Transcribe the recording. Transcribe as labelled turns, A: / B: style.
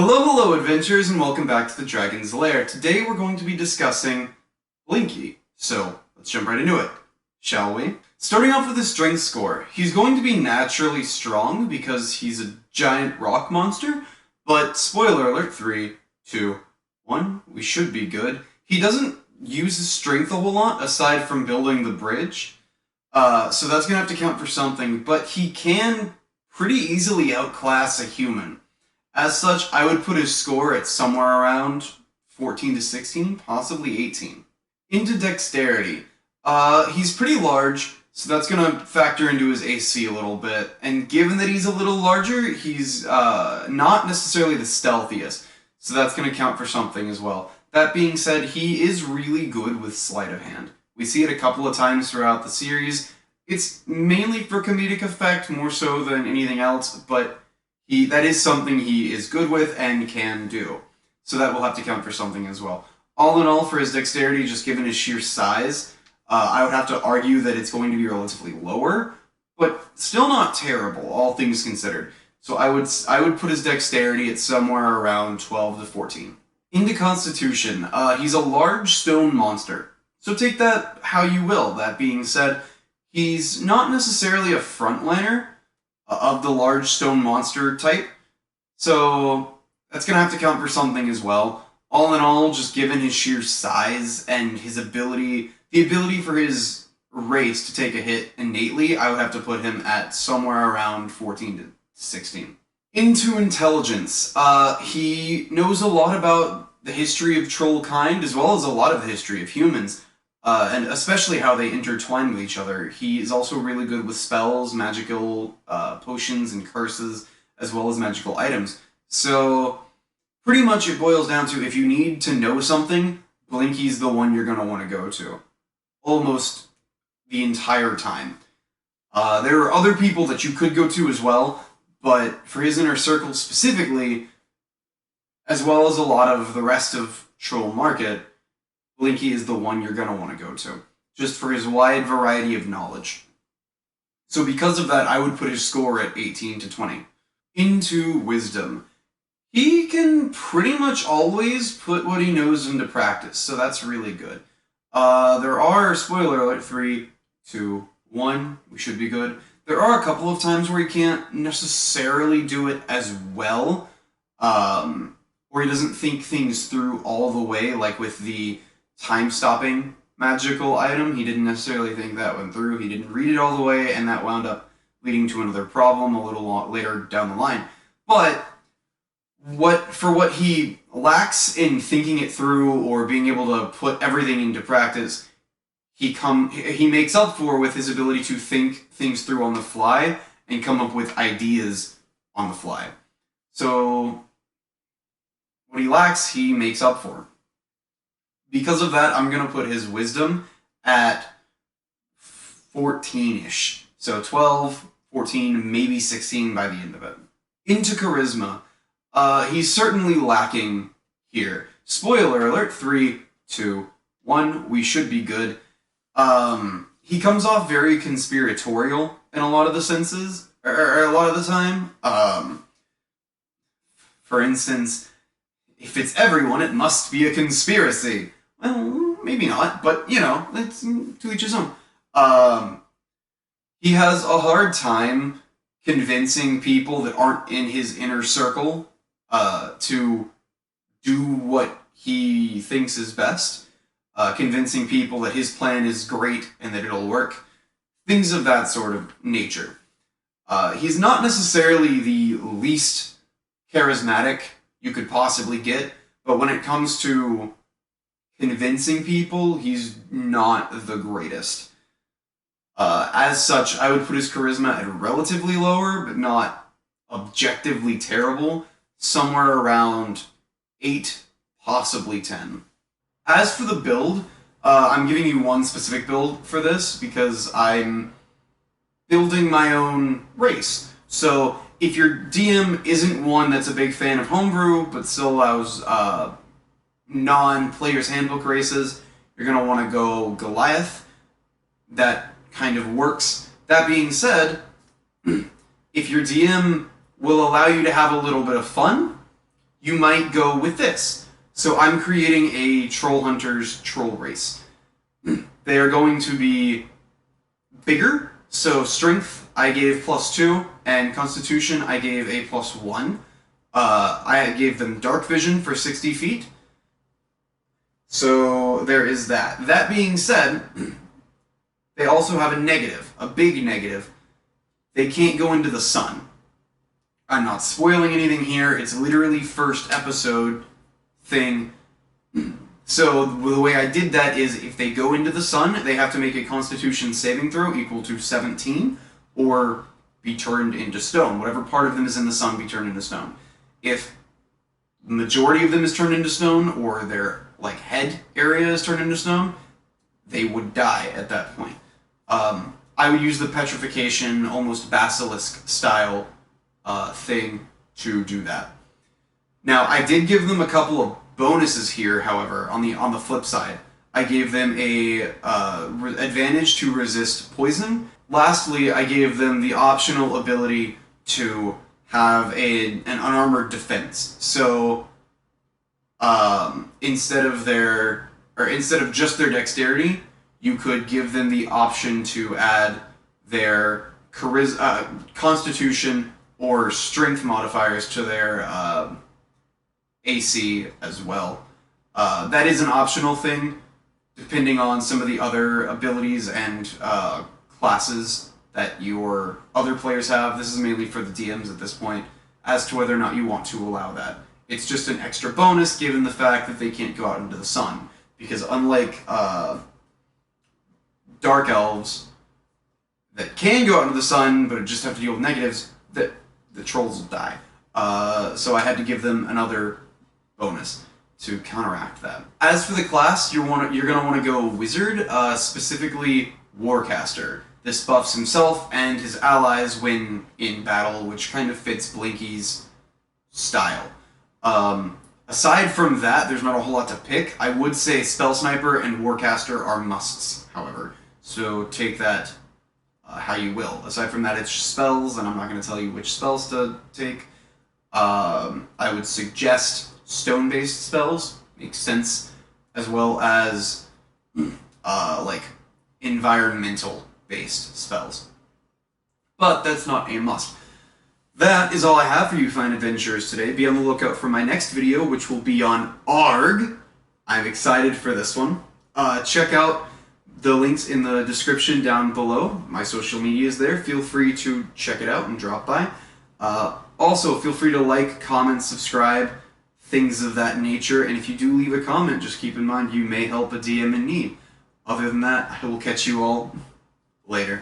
A: Hello, adventurers, and welcome back to the Dragon's Lair. Today we're going to be discussing Blinkey. So, let's jump right into it, shall we? Starting off with his strength score, he's going to be naturally strong because he's a giant rock monster, but spoiler alert, 3, 2, 1, we should be good. He doesn't use his strength a whole lot aside from building the bridge, so that's going to have to count for something, but he can pretty easily outclass a human. As such, I would put his score at somewhere around 14 to 16, possibly 18. Into dexterity. He's pretty large, so that's going to factor into his AC a little bit. And given that he's a little larger, he's not necessarily the stealthiest, so that's going to count for something as well. That being said, he is really good with sleight of hand. We see it a couple of times throughout the series. It's mainly for comedic effect, more so than anything else, but that is something he is good with and can do. So that will have to count for something as well. All in all, for his dexterity, just given his sheer size, I would have to argue that it's going to be relatively lower, but still not terrible, all things considered. So I would put his dexterity at somewhere around 12 to 14. Into Constitution, he's a large stone monster. So take that how you will. That being said, he's not necessarily a frontliner of the large stone monster type, so that's going to have to count for something as well. All in all, just given his sheer size and his ability, the ability for his race to take a hit innately, I would have to put him at somewhere around 14 to 16. Into Intelligence, he knows a lot about the history of Trollkind, as well as a lot of the history of humans. And especially how they intertwine with each other. He is also really good with spells, magical potions, and curses, as well as magical items. So, pretty much it boils down to, if you need to know something, Blinkey's the one you're going to want to go to. Almost the entire time. There are other people that you could go to as well, but for his inner circle specifically, as well as a lot of the rest of Troll Market, Blinkey is the one you're going to want to go to, just for his wide variety of knowledge. So because of that, I would put his score at 18 to 20. Into Wisdom. He can pretty much always put what he knows into practice, so that's really good. There are, spoiler alert, 3, 2, 1, we should be good. There are a couple of times where he can't necessarily do it as well, or he doesn't think things through all the way, like with the time-stopping magical item. He didn't necessarily think that went through. He didn't read it all the way, and that wound up leading to another problem a little later down the line. But for what he lacks in thinking it through or being able to put everything into practice, he makes up for with his ability to think things through on the fly and come up with ideas on the fly. So what he lacks, he makes up for. Because of that, I'm going to put his Wisdom at 14-ish. So 12, 14, maybe 16 by the end of it. Into Charisma. He's certainly lacking here. Spoiler alert, 3, 2, 1, we should be good. He comes off very conspiratorial in a lot of the senses, or a lot of the time. For instance, if it's everyone, it must be a conspiracy. Well, maybe not, but, it's to each his own. He has a hard time convincing people that aren't in his inner circle to do what he thinks is best. Convincing people that his plan is great and that it'll work. Things of that sort of nature. He's not necessarily the least charismatic you could possibly get, but when it comes to convincing people, he's not the greatest. As such, I would put his charisma at relatively lower, but not objectively terrible, somewhere around 8, possibly 10. As for the build, I'm giving you one specific build for this, because I'm building my own race. So if your DM isn't one that's a big fan of homebrew, but still allows non-player's handbook races, you're going to want to go Goliath. That kind of works. That being said, if your DM will allow you to have a little bit of fun, you might go with this. So I'm creating a Troll Hunters troll race. They are going to be bigger, so strength I gave +2, and constitution I gave a +1. I gave them dark vision for 60 feet. So there is that. That being said, they also have a negative, a big negative. They can't go into the sun. I'm not spoiling anything here. It's literally first episode thing. So the way I did that is if they go into the sun, they have to make a constitution saving throw equal to 17 or be turned into stone. Whatever part of them is in the sun, be turned into stone. If the majority of them is turned into stone or their head area is turned into stone, they would die at that point. I would use the petrification, almost basilisk style thing to do that. Now, I did give them a couple of bonuses here, however, on the flip side. I gave them a advantage to resist poison. Lastly, I gave them the optional ability to have an unarmored defense. So instead of just their dexterity, you could give them the option to add their constitution or strength modifiers to their AC as well. That is an optional thing, depending on some of the other abilities and classes that your other players have. This is mainly for the DMs at this point, as to whether or not you want to allow that. It's just an extra bonus given the fact that they can't go out into the sun, because unlike dark elves that can go out into the sun but just have to deal with negatives, that the trolls will die. So I had to give them another bonus to counteract that. As for the class, you're going to want to go Wizard, specifically Warcaster. This buffs himself and his allies when in battle, which kind of fits Blinkey's style. Aside from that, there's not a whole lot to pick. I would say Spell Sniper and Warcaster are musts, however. So take that how you will. Aside from that, it's spells, and I'm not going to tell you which spells to take. I would suggest stone-based spells, makes sense, as well as environmental-based spells. But that's not a must. That is all I have for you fine adventurers today. Be on the lookout for my next video, which will be on ARG. I'm excited for this one. Check out the links in the description down below. My social media is there. Feel free to check it out and drop by. Also, feel free to like, comment, subscribe, things of that nature. And if you do leave a comment, just keep in mind you may help a DM in need. Other than that, I will catch you all later.